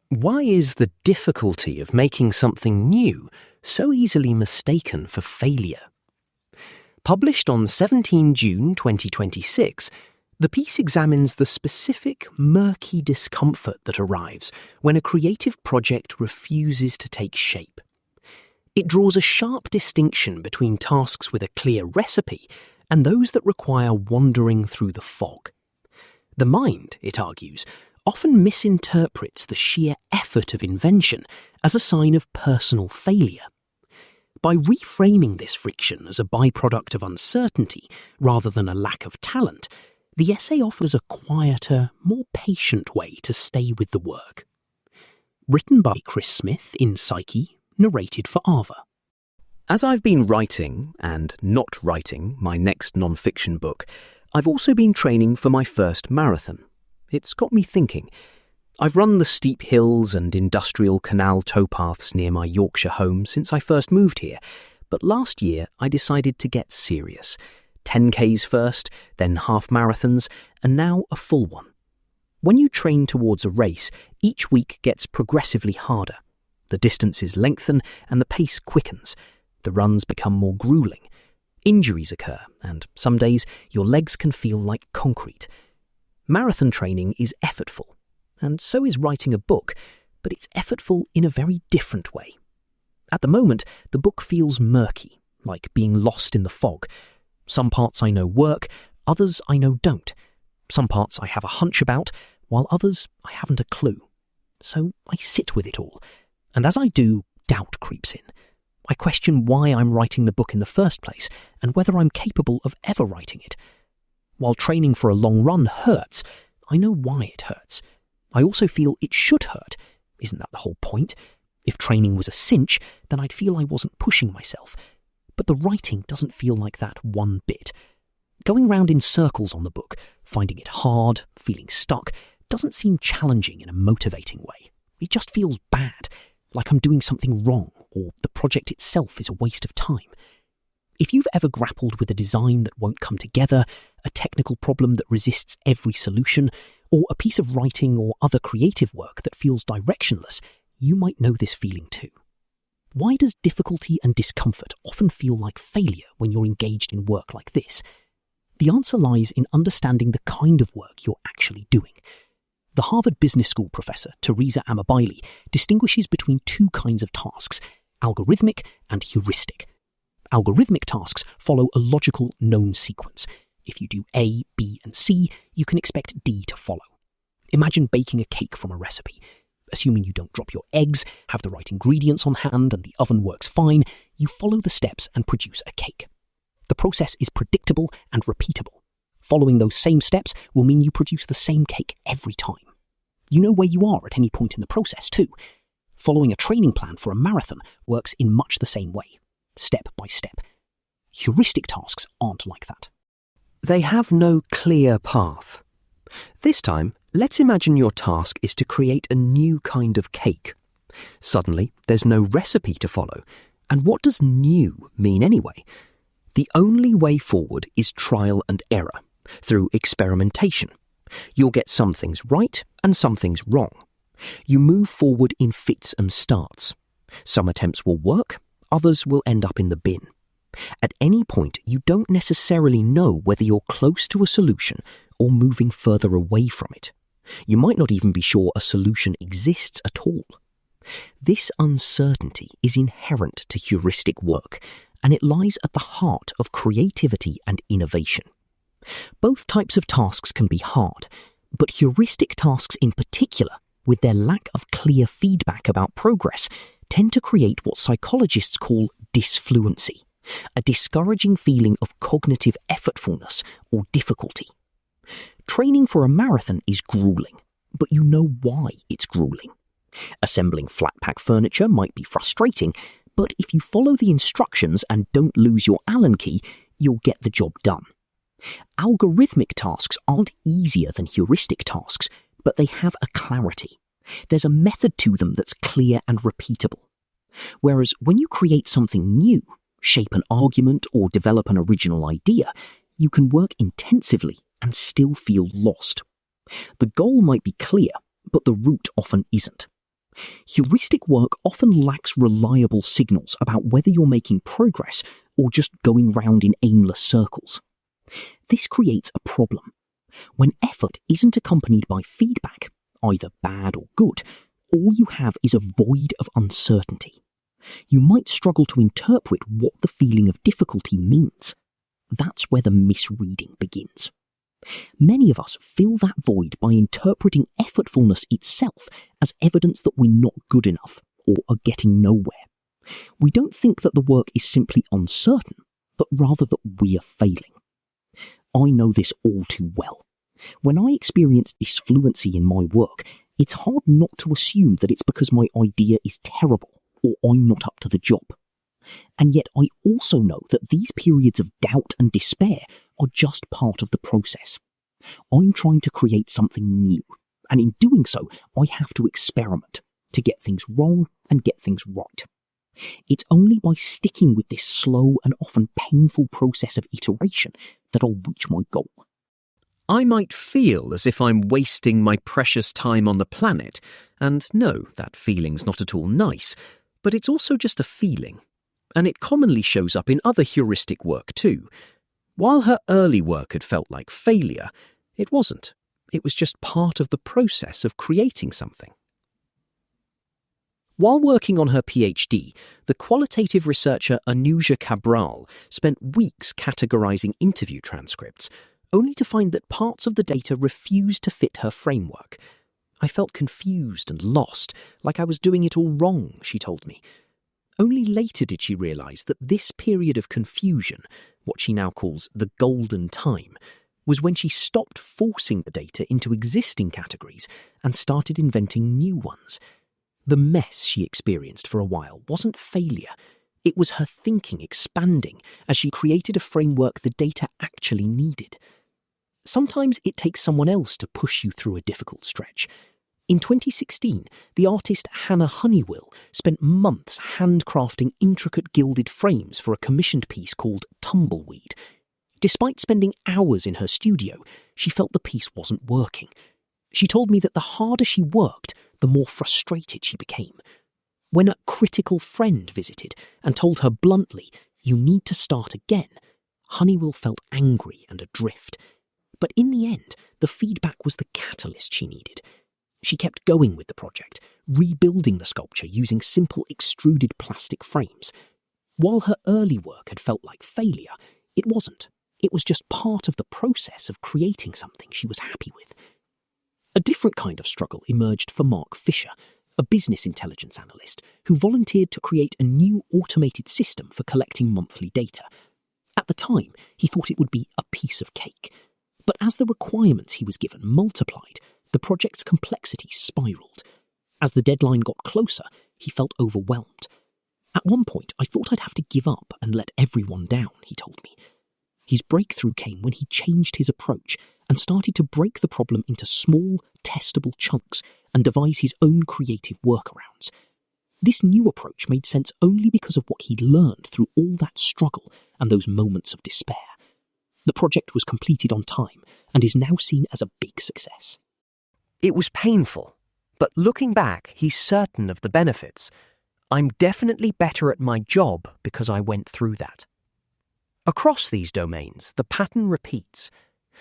Why is the difficulty of making something new so easily mistaken for failure? Published on 17 June 2026, the piece examines the specific murky discomfort that arrives when a creative project refuses to take shape. It draws a sharp distinction between tasks with a clear recipe and those that require wandering through the fog. The mind, it argues, often misinterprets the sheer effort of invention as a sign of personal failure. By reframing this friction as a byproduct of uncertainty rather than a lack of talent, the essay offers a quieter, more patient way to stay with the work. Written by Chris Smith in Psyche, narrated for Ava. As I've been writing, and not writing, my next non-fiction book, I've also been training for my first marathon. It's got me thinking. I've run the steep hills and industrial canal towpaths near my Yorkshire home since I first moved here, but last year I decided to get serious. 10Ks first, then half marathons, and now a full one. When you train towards a race, each week gets progressively harder. The distances lengthen and the pace quickens. The runs become more grueling. Injuries occur, and some days your legs can feel like concrete. Marathon training is effortful, and so is writing a book, but it's effortful in a very different way. At the moment, the book feels murky, like being lost in the fog. Some parts I know work, others I know don't. Some parts I have a hunch about, while others I haven't a clue. So I sit with it all, and as I do, doubt creeps in. I question why I'm writing the book in the first place, and whether I'm capable of ever writing it. While training for a long run hurts, I know why it hurts. I also feel it should hurt. Isn't that the whole point? If training was a cinch, then I'd feel I wasn't pushing myself. But the writing doesn't feel like that one bit. Going round in circles on the book, finding it hard, feeling stuck, doesn't seem challenging in a motivating way. It just feels bad, like I'm doing something wrong, or the project itself is a waste of time. If you've ever grappled with a design that won't come together, a technical problem that resists every solution, or a piece of writing or other creative work that feels directionless, you might know this feeling too. Why does difficulty and discomfort often feel like failure when you're engaged in work like this? The answer lies in understanding the kind of work you're actually doing. The Harvard Business School professor, Teresa Amabile, distinguishes between two kinds of tasks, algorithmic and heuristic. Algorithmic tasks follow a logical known sequence. If you do A, B, and C, you can expect D to follow. Imagine baking a cake from a recipe. Assuming you don't drop your eggs, have the right ingredients on hand, and the oven works fine, you follow the steps and produce a cake. The process is predictable and repeatable. Following those same steps will mean you produce the same cake every time. You know where you are at any point in the process too. Following a training plan for a marathon works in much the same way, step by step. Heuristic tasks aren't like that. They have no clear path. This time, let's imagine your task is to create a new kind of cake. Suddenly, there's no recipe to follow. And what does new mean anyway? The only way forward is trial and error, through experimentation. You'll get some things right and some things wrong. You move forward in fits and starts. Some attempts will work, others will end up in the bin. At any point, you don't necessarily know whether you're close to a solution or moving further away from it. You might not even be sure a solution exists at all. This uncertainty is inherent to heuristic work, and it lies at the heart of creativity and innovation. Both types of tasks can be hard, but heuristic tasks in particular, with their lack of clear feedback about progress, tend to create what psychologists call disfluency, a discouraging feeling of cognitive effortfulness or difficulty. Training for a marathon is grueling, but you know why it's grueling. Assembling flat-pack furniture might be frustrating, but if you follow the instructions and don't lose your Allen key, you'll get the job done. Algorithmic tasks aren't easier than heuristic tasks, but they have a clarity. There's a method to them that's clear and repeatable. Whereas when you create something new, shape an argument or develop an original idea, you can work intensively and still feel lost. The goal might be clear, but the route often isn't. Heuristic work often lacks reliable signals about whether you're making progress or just going round in aimless circles. This creates a problem. When effort isn't accompanied by feedback, either bad or good, all you have is a void of uncertainty. You might struggle to interpret what the feeling of difficulty means. That's where the misreading begins. Many of us fill that void by interpreting effortfulness itself as evidence that we're not good enough or are getting nowhere. We don't think that the work is simply uncertain, but rather that we are failing. I know this all too well. When I experience disfluency in my work, it's hard not to assume that it's because my idea is terrible or I'm not up to the job. And yet I also know that these periods of doubt and despair are just part of the process. I'm trying to create something new, and in doing so, I have to experiment to get things wrong and get things right. It's only by sticking with this slow and often painful process of iteration that I'll reach my goal. I might feel as if I'm wasting my precious time on the planet, and no, that feeling's not at all nice, but it's also just a feeling. And it commonly shows up in other heuristic work too. While her early work had felt like failure, it wasn't. It was just part of the process of creating something. While working on her PhD, the qualitative researcher Anuja Cabral spent weeks categorizing interview transcripts, only to find that parts of the data refused to fit her framework. I felt confused and lost, like I was doing it all wrong, she told me. Only later did she realize that this period of confusion, what she now calls the golden time, was when she stopped forcing the data into existing categories and started inventing new ones. The mess she experienced for a while wasn't failure. It was her thinking expanding as she created a framework the data actually needed. Sometimes it takes someone else to push you through a difficult stretch. In 2016, the artist Hannah Honeywell spent months handcrafting intricate gilded frames for a commissioned piece called Tumbleweed. Despite spending hours in her studio, she felt the piece wasn't working. She told me that the harder she worked, the more frustrated she became. When a critical friend visited and told her bluntly, "You need to start again," Honeywell felt angry and adrift. But in the end, the feedback was the catalyst she needed. She kept going with the project, rebuilding the sculpture using simple extruded plastic frames. While her early work had felt like failure, it wasn't. It was just part of the process of creating something she was happy with. A different kind of struggle emerged for Mark Fisher, a business intelligence analyst who volunteered to create a new automated system for collecting monthly data. At the time, he thought it would be a piece of cake. But as the requirements he was given multiplied, the project's complexity spiraled. As the deadline got closer, he felt overwhelmed. At one point, I thought I'd have to give up and let everyone down, he told me. His breakthrough came when he changed his approach and started to break the problem into small, testable chunks and devise his own creative workarounds. This new approach made sense only because of what he'd learned through all that struggle and those moments of despair. The project was completed on time and is now seen as a big success. It was painful, but looking back, he's certain of the benefits. I'm definitely better at my job because I went through that. Across these domains, the pattern repeats.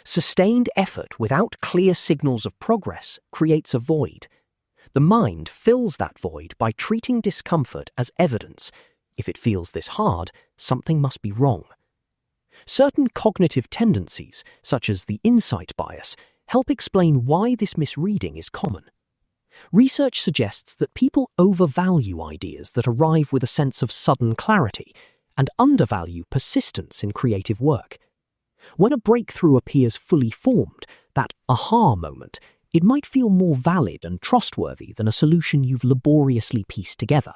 Sustained effort without clear signals of progress creates a void. The mind fills that void by treating discomfort as evidence. If it feels this hard, something must be wrong. Certain cognitive tendencies, such as the insight bias, help explain why this misreading is common. Research suggests that people overvalue ideas that arrive with a sense of sudden clarity and undervalue persistence in creative work. When a breakthrough appears fully formed, that aha moment, it might feel more valid and trustworthy than a solution you've laboriously pieced together.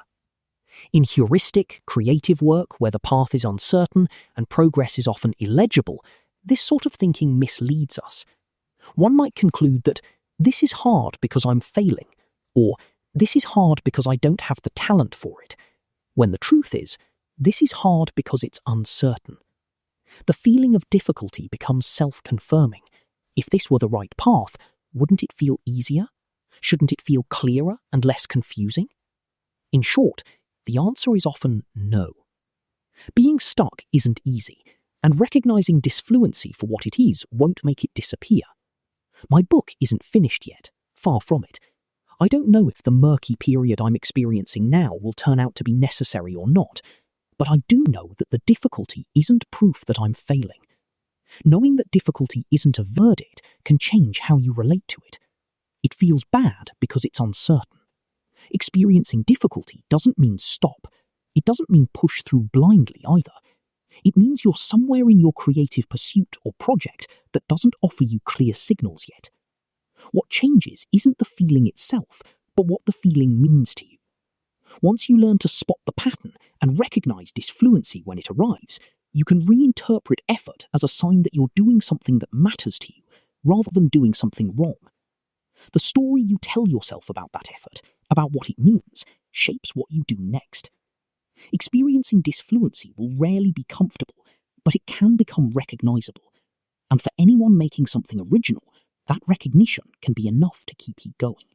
In heuristic, creative work where the path is uncertain and progress is often illegible, this sort of thinking misleads us. One might conclude that this is hard because I'm failing, or this is hard because I don't have the talent for it, when the truth is, this is hard because it's uncertain. The feeling of difficulty becomes self-confirming. If this were the right path, wouldn't it feel easier? Shouldn't it feel clearer and less confusing? In short, the answer is often no. Being stuck isn't easy, and recognizing disfluency for what it is won't make it disappear. My book isn't finished yet, far from it. I don't know if the murky period I'm experiencing now will turn out to be necessary or not, but I do know that the difficulty isn't proof that I'm failing. Knowing that difficulty isn't a verdict can change how you relate to it. It feels bad because it's uncertain. Experiencing difficulty doesn't mean stop. It doesn't mean push through blindly either. It means you're somewhere in your creative pursuit or project that doesn't offer you clear signals yet. What changes isn't the feeling itself, but what the feeling means to you. Once you learn to spot the pattern and recognize disfluency when it arrives, you can reinterpret effort as a sign that you're doing something that matters to you, rather than doing something wrong. The story you tell yourself about that effort, about what it means, shapes what you do next. Experiencing disfluency will rarely be comfortable, but it can become recognizable. And for anyone making something original, that recognition can be enough to keep you going.